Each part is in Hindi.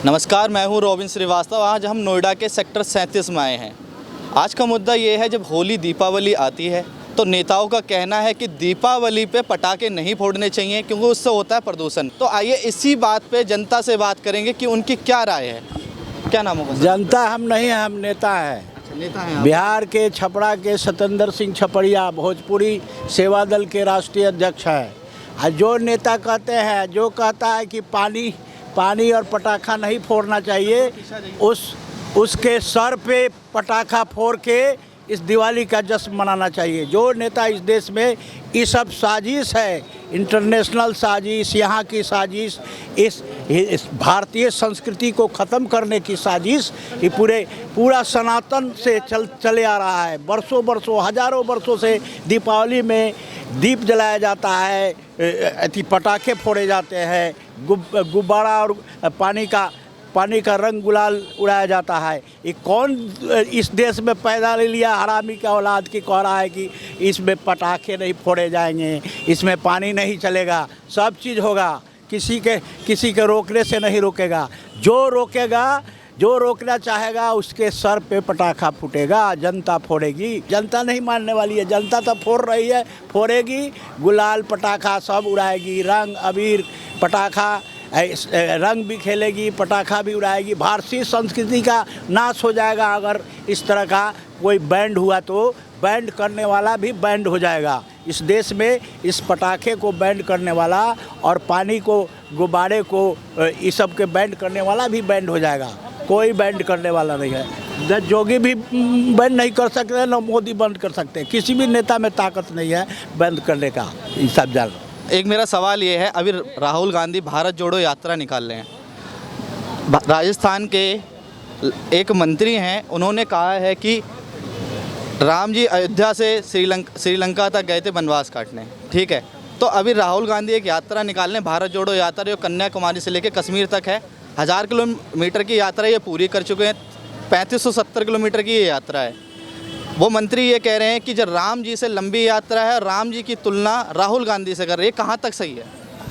नमस्कार, मैं हूं रोबिन श्रीवास्तव। आज हम नोएडा के सेक्टर 37 में आए हैं। आज का मुद्दा ये है, जब होली दीपावली आती है तो नेताओं का कहना है कि दीपावली पे पटाखे नहीं फोड़ने चाहिए क्योंकि उससे होता है प्रदूषण। तो आइए इसी बात पे जनता से बात करेंगे कि उनकी क्या राय है। क्या नाम होगा? जनता हम नहीं हैं, हम नेता हैं। नेता हैं? बिहार के छपरा के सत्येंद्र सिंह छपड़िया भोजपुरी सेवा दल के राष्ट्रीय अध्यक्ष हैं। जो नेता कहते हैं, जो कहता है कि पानी और पटाखा नहीं फोड़ना चाहिए, उसके सर पे पटाखा फोड़ के इस दिवाली का जश्न मनाना चाहिए। जो नेता इस देश में ये सब साजिश है, इंटरनेशनल साजिश, यहाँ की साजिश, इस भारतीय संस्कृति को ख़त्म करने की साजिश, ये पूरा सनातन से चले आ रहा है। बरसों हजारों वर्षों से दीपावली में दीप जलाया जाता है, पटाखे फोड़े जाते हैं, गुब्बारा और पानी का रंग गुलाल उड़ाया जाता है। ये कौन इस देश में पैदा ले लिया हरामी का औलाद की कह रहा है कि इसमें पटाखे नहीं फोड़े जाएंगे, इसमें पानी नहीं चलेगा, सब चीज़ होगा, किसी के रोकने से नहीं रोकेगा। जो रोकना चाहेगा उसके सर पे पटाखा फूटेगा, जनता फोड़ेगी। जनता नहीं मानने वाली है, जनता तो फोड़ रही है, फोड़ेगी। गुलाल पटाखा सब उड़ाएगी, रंग अबीर पटाखा रंग भी खेलेगी, पटाखा भी उड़ाएगी। भारतीय संस्कृति का नाश हो जाएगा। अगर इस तरह का कोई बैंड हुआ तो बैंड करने वाला भी बैंड हो जाएगा। इस देश में इस पटाखे को बैंड करने वाला और पानी को, गुब्बारे को, इस सब के बैंड करने वाला भी बैंड हो जाएगा। कोई बैंड करने वाला नहीं है। न जोगी भी बैंड नहीं कर सकते, न मोदी बंद कर सकते। किसी भी नेता में ताकत नहीं है बंद करने का। ये सब जान। एक मेरा सवाल ये है, अभी राहुल गांधी भारत जोड़ो यात्रा निकाल रहे हैं। राजस्थान के एक मंत्री हैं, उन्होंने कहा है कि राम जी अयोध्या से श्रीलंका तक गए थे वनवास काटने, ठीक है। तो अभी राहुल गांधी एक यात्रा निकाल रहे हैं, भारत जोड़ो यात्रा, जो कन्याकुमारी से लेकर कश्मीर तक है। 1000 किलोमीटर की यात्रा ये पूरी कर चुके हैं। 3570 किलोमीटर की ये यात्रा है। वो मंत्री ये कह रहे हैं कि जब राम जी से लंबी यात्रा है, राम जी की तुलना राहुल गांधी से कर रहे हैं। कहाँ तक सही है?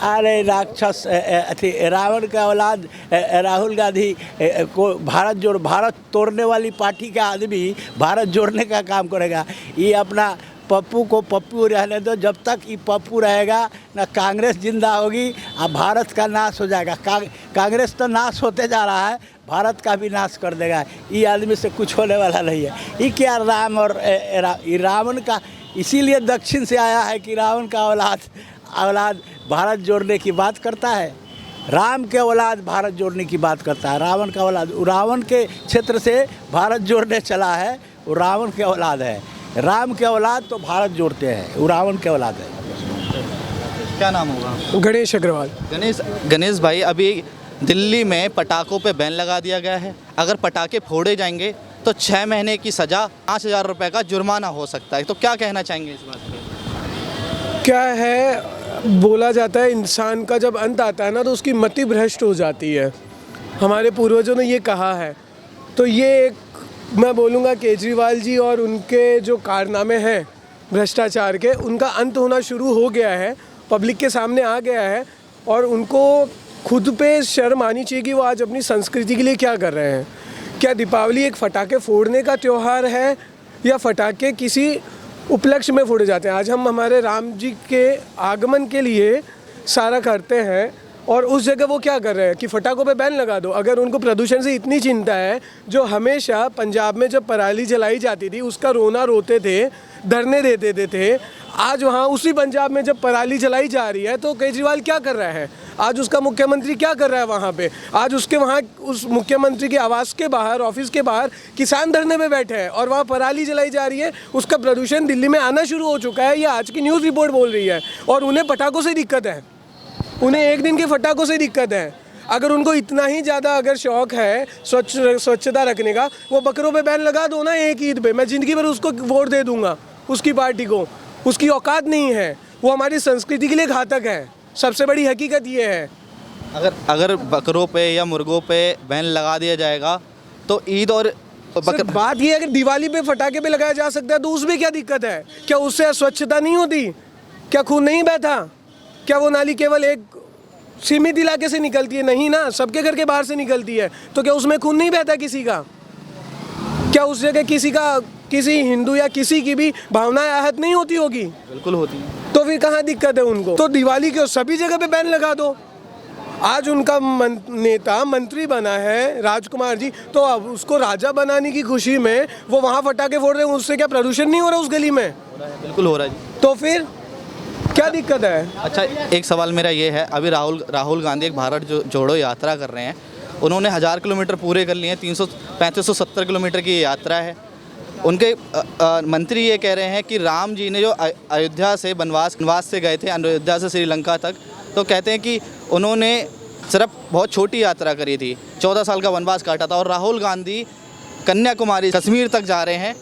अरे राक्षस रावण का औलाद राहुल गांधी को भारत तोड़ने वाली पार्टी का आदमी भारत जोड़ने का काम करेगा। ये अपना पप्पू को पप्पू रहने दो। जब तक ये पप्पू रहेगा ना कांग्रेस जिंदा होगी और भारत का नाश हो जाएगा। कांग्रेस तो नाश होते जा रहा है, भारत का भी नाश कर देगा। ये आदमी से कुछ होने वाला नहीं है। ये क्या राम और रावण का, इसीलिए दक्षिण से आया है कि रावण का औलाद भारत जोड़ने की बात करता है। राम के औलाद भारत जोड़ने की बात करता है। रावण का औलाद, रावण के क्षेत्र से भारत जोड़ने चला है, वो रावण के औलाद है। राम के औलाद तो भारत जोड़ते हैं, वो रावण के औलाद है। क्या नाम होगा? गणेश अग्रवाल। गणेश भाई, अभी दिल्ली में पटाखों पे बैन लगा दिया गया है। अगर पटाखे फोड़े जाएंगे तो 6 महीने की सज़ा, 5000 रुपये का जुर्माना हो सकता है। तो क्या कहना चाहेंगे इस बात पे? क्या है, बोला जाता है इंसान का जब अंत आता है ना तो उसकी मति भ्रष्ट हो जाती है। हमारे पूर्वजों ने ये कहा है। तो ये एक, मैं बोलूँगा केजरीवाल जी और उनके जो कारनामे हैं भ्रष्टाचार के, उनका अंत होना शुरू हो गया है, पब्लिक के सामने आ गया है। और उनको खुद पे शर्म आनी चाहिए कि वो आज अपनी संस्कृति के लिए क्या कर रहे हैं। क्या दीपावली एक फटाके फोड़ने का त्यौहार है या फटाके किसी उपलक्ष्य में फोड़े जाते हैं? आज हम हमारे राम जी के आगमन के लिए सारा करते हैं और उस जगह वो क्या कर रहे हैं कि फटाकों पे बैन लगा दो। अगर उनको प्रदूषण से इतनी चिंता है, जो हमेशा पंजाब में जब पराली जलाई जाती थी उसका रोना रोते थे, धरने देते थे, आज वहाँ उसी पंजाब में जब पराली जलाई जा रही है तो केजरीवाल क्या कर रहा है? आज उसका मुख्यमंत्री क्या कर रहा है वहाँ पे? आज उसके वहाँ उस मुख्यमंत्री के आवास के बाहर, ऑफिस के बाहर किसान धरने में बैठे हैं और वहाँ पराली जलाई जा रही है। उसका प्रदूषण दिल्ली में आना शुरू हो चुका है, ये आज की न्यूज़ रिपोर्ट बोल रही है। और उन्हें पटाखों से दिक्कत है, उन्हें एक दिन के फटाखों से दिक्कत है। अगर उनको इतना ही ज़्यादा अगर शौक़ है स्वच्छता रखने का, वो बकरों पे बैन लगा दो ना एक ईद पे। मैं ज़िंदगी भर उसको वोट दे दूंगा, उसकी पार्टी को। उसकी औकात नहीं है, वो हमारी संस्कृति के लिए घातक है। सबसे बड़ी हकीकत ये है। अगर बकरों पे या मुर्गों पे बैन लगा दिया जाएगा तो ईद और बात ये है कि दिवाली पे फटाके पे लगाया जा सकता है तो उसमें क्या दिक्कत है? क्या उससे स्वच्छता नहीं होती? क्या खून नहीं बहता? क्या वो नाली केवल एक सीमित इलाके से निकलती है? नहीं ना, सबके घर के बाहर से निकलती है। तो क्या उसमें खून नहीं बहता किसी का? क्या उस जगह किसी हिंदू या किसी की भी भावनाएं आहत नहीं होती होगी? बिल्कुल होती है। तो फिर कहाँ दिक्कत है उनको? तो दिवाली क्यों सभी जगह पे बैन लगा दो। आज उनका नेता मंत्री बना है राजकुमार जी, तो अब उसको राजा बनाने की खुशी में वो वहाँ पटाखे फोड़ रहे हैं, उससे क्या प्रदूषण नहीं हो रहा उस गली में? बिल्कुल हो रहा है जी। तो फिर क्या दिक्कत है? अच्छा, एक सवाल मेरा ये है, अभी राहुल गांधी एक भारत जोड़ो यात्रा कर रहे हैं। उन्होंने 1000 किलोमीटर पूरे कर लिए हैं, 3570 किलोमीटर की ये यात्रा है। उनके मंत्री ये कह रहे हैं कि राम जी ने जो अयोध्या से वनवास से गए थे, अयोध्या से श्रीलंका तक, तो कहते हैं कि उन्होंने सिर्फ बहुत छोटी यात्रा करी थी, 14 साल का वनवास काटा था। और राहुल गांधी कन्याकुमारी कश्मीर तक जा रहे हैं,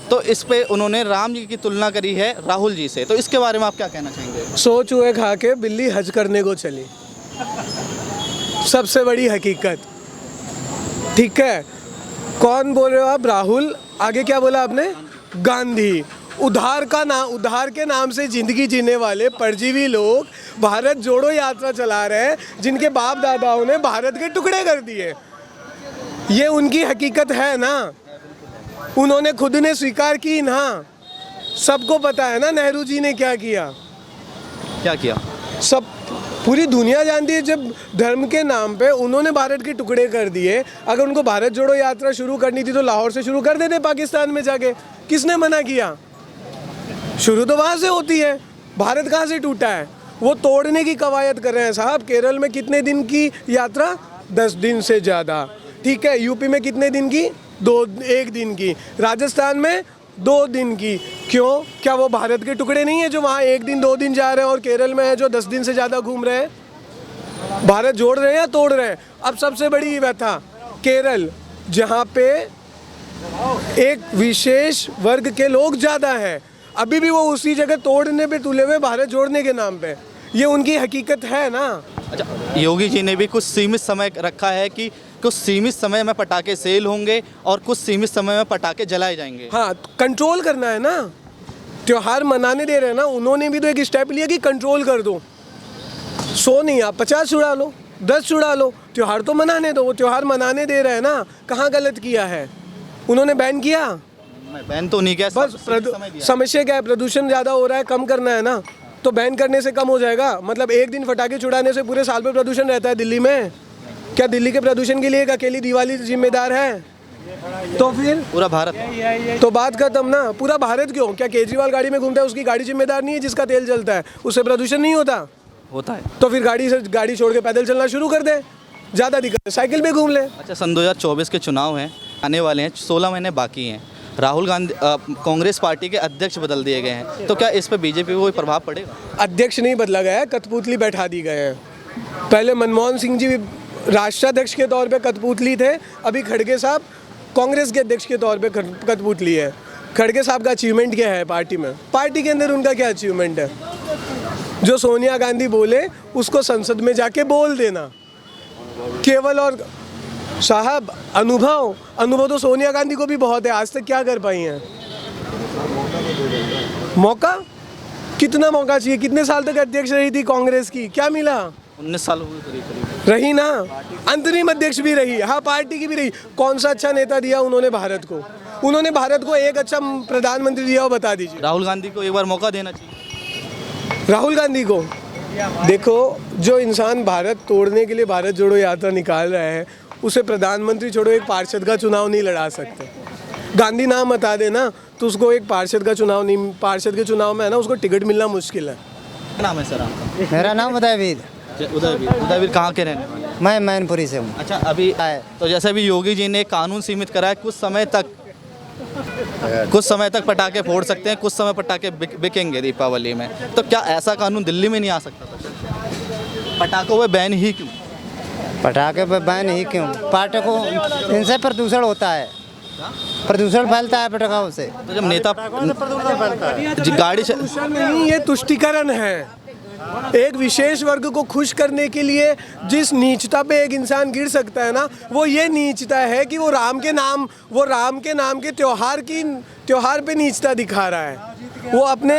तो इस पे उन्होंने राम जी की तुलना करी है राहुल जी से। तो इसके बारे में आप क्या कहना चाहेंगे? सो चूहे खा के बिल्ली हज करने को चली, सबसे बड़ी हकीकत। ठीक है, कौन बोल रहे हो आप? राहुल। आगे क्या बोला आपने? गांधी। उधार के नाम से जिंदगी जीने वाले परजीवी लोग भारत जोड़ो यात्रा चला रहे हैं, जिनके बाप दादाओं ने भारत के टुकड़े कर दिए। ये उनकी हकीकत है ना, उन्होंने खुद ने स्वीकार की ना। सबको पता है ना नेहरू जी ने क्या किया। क्या किया? सब पूरी दुनिया जानती है। जब धर्म के नाम पे उन्होंने भारत के टुकड़े कर दिए, अगर उनको भारत जोड़ो यात्रा शुरू करनी थी तो लाहौर से शुरू कर देते पाकिस्तान में जाके। किसने मना किया? शुरू तो वहाँ से होती है। भारत कहाँ से टूटा है? वो तोड़ने की कवायद कर रहे हैं साहब। केरल में कितने दिन की यात्रा? 10 दिन से ज़्यादा। ठीक है, यूपी में कितने दिन की? 1 दिन की। राजस्थान में 2 दिन की। क्यों? क्या वो भारत के टुकड़े नहीं है जो वहाँ 1 दिन 2 दिन जा रहे हैं, और केरल में है जो 10 दिन से ज़्यादा घूम रहे हैं? भारत जोड़ रहे हैं या तोड़ रहे हैं? अब सबसे बड़ी व्यथा केरल, जहाँ पे एक विशेष वर्ग के लोग ज़्यादा हैं, अभी भी वो उसी जगह तोड़ने पे तुले हुए भारत जोड़ने के नाम पे। ये उनकी हकीकत है ना। अच्छा, योगी जी ने भी कुछ सीमित समय रखा है कि कुछ सीमित समय में पटाखे सेल होंगे और कुछ सीमित समय में पटाखे जलाए जाएंगे। हाँ, कंट्रोल करना है ना। त्योहार मनाने दे रहे हैं ना, उन्होंने भी तो एक स्टेप लिया कि कंट्रोल कर दो। 100 नहीं, आप 50 छुड़ा लो, 10 छुड़ा लो, त्योहार तो मनाने दो। वो त्योहार मनाने दे रहे हैं ना, कहाँ गलत किया है? उन्होंने बैन किया? बैन तो नहीं किया, बस समस्या क्या है? प्रदूषण ज़्यादा हो रहा है, कम करना है ना, तो बैन करने से कम हो जाएगा। मतलब 1 दिन पटाखे छुड़ाने से पूरे साल पे प्रदूषण रहता है दिल्ली में? क्या दिल्ली के प्रदूषण के लिए एक अकेली दिवाली जिम्मेदार है? तो फिर पूरा भारत। तो बात खत्म ना। पूरा भारत क्यों? क्या केजरीवाल गाड़ी में घूमता है, उसकी गाड़ी जिम्मेदार नहीं है? जिसका तेल जलता है उससे प्रदूषण नहीं होता? होता है। तो फिर गाड़ी छोड़ के पैदल चलना शुरू कर दे, ज़्यादा दिक्कत है, साइकिल पे घूम ले। अच्छा, सन 2024 के चुनाव हैं, आने वाले हैं, 16 महीने बाकी हैं। राहुल गांधी कांग्रेस पार्टी के अध्यक्ष बदल दिए गए हैं, तो क्या इस पर बीजेपी को कोई प्रभाव पड़ेगा? अध्यक्ष नहीं बदला गया है, कठपुतली बैठा दी गए हैं। पहले मनमोहन सिंह जी राष्ट्राध्यक्ष के तौर पे कठपुतली थे, अभी खड़गे साहब कांग्रेस के अध्यक्ष के तौर पे कठपुतली है। खड़गे साहब का अचीवमेंट क्या है पार्टी में? पार्टी के अंदर उनका क्या अचीवमेंट है? जो सोनिया गांधी बोले उसको संसद में जाके बोल देना केवल। और साहब अनुभव तो सोनिया गांधी को भी बहुत है, आज तक क्या कर पाई हैं? मौका कितना मौका चाहिए? कितने साल तक अध्यक्ष रही थी कांग्रेस की, क्या मिला? 19 साल हो गए रही ना, अंतरिम अध्यक्ष भी रही, हाँ पार्टी की भी रही। कौन सा अच्छा नेता दिया उन्होंने भारत को? उन्होंने भारत को एक अच्छा प्रधानमंत्री दिया हो, बता दीजिए। राहुल गांधी को एक बार मौका देना चाहिए। राहुल गांधी को देखो, जो इंसान भारत तोड़ने के लिए भारत जोड़ो यात्रा निकाल रहा है, उसे प्रधानमंत्री छोड़ो एक पार्षद का चुनाव नहीं लड़ा सकते। गांधी नाम बता देना तो उसको एक पार्षद का चुनाव नहीं, पार्षद के चुनाव में है ना उसको टिकट मिलना मुश्किल है। क्या नाम है सर आपका? मेरा नाम उदयवीर। उदयवीर कहाँ के रहने वाले? मैं मैनपुरी से हूँ। अच्छा, अभी तो जैसे अभी योगी जी ने कानून सीमित करा है, कुछ समय तक पटाखे फोड़ सकते हैं, कुछ समय पटाखे बिकेंगे दीपावली में, तो क्या ऐसा कानून दिल्ली में नहीं आ सकता था? पटाखों पे बैन ही क्यों? पटाखे पे बैन ही क्यों? पटाखों इनसे प्रदूषण होता है, प्रदूषण फैलता है पटाखों से। तो जब नेता गाड़ी से नहीं, ये तुष्टीकरण है। एक विशेष वर्ग को खुश करने के लिए जिस नीचता पे एक इंसान गिर सकता है ना, वो ये नीचता है कि वो राम के नाम के त्योहार पे नीचता दिखा रहा है। वो अपने,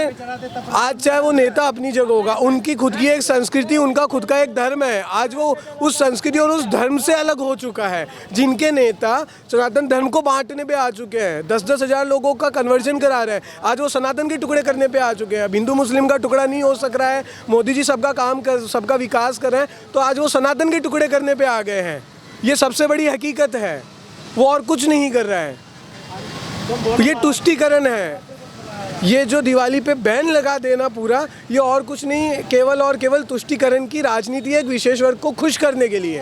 आज चाहे वो नेता अपनी जगह होगा, उनकी खुद की एक संस्कृति, उनका खुद का एक धर्म है, आज वो उस संस्कृति और उस धर्म से अलग हो चुका है। जिनके नेता सनातन धर्म को बांटने पे आ चुके हैं, 10-10 हज़ार लोगों का कन्वर्जन करा रहे हैं, आज वो सनातन के टुकड़े करने पे आ चुके हैं। अब हिंदू मुस्लिम का टुकड़ा नहीं हो सक रहा है, मोदी जी सबका काम कर, सबका विकास कर रहे हैं, तो आज वो सनातन के टुकड़े करने पे आ गए हैं। ये सबसे बड़ी हकीकत है, वो और कुछ नहीं कर रहा है। ये तुष्टीकरण है, ये जो दिवाली पे बैन लगा देना पूरा, ये और कुछ नहीं, केवल और केवल तुष्टीकरण की राजनीति है, एक विशेष वर्ग को खुश करने के लिए।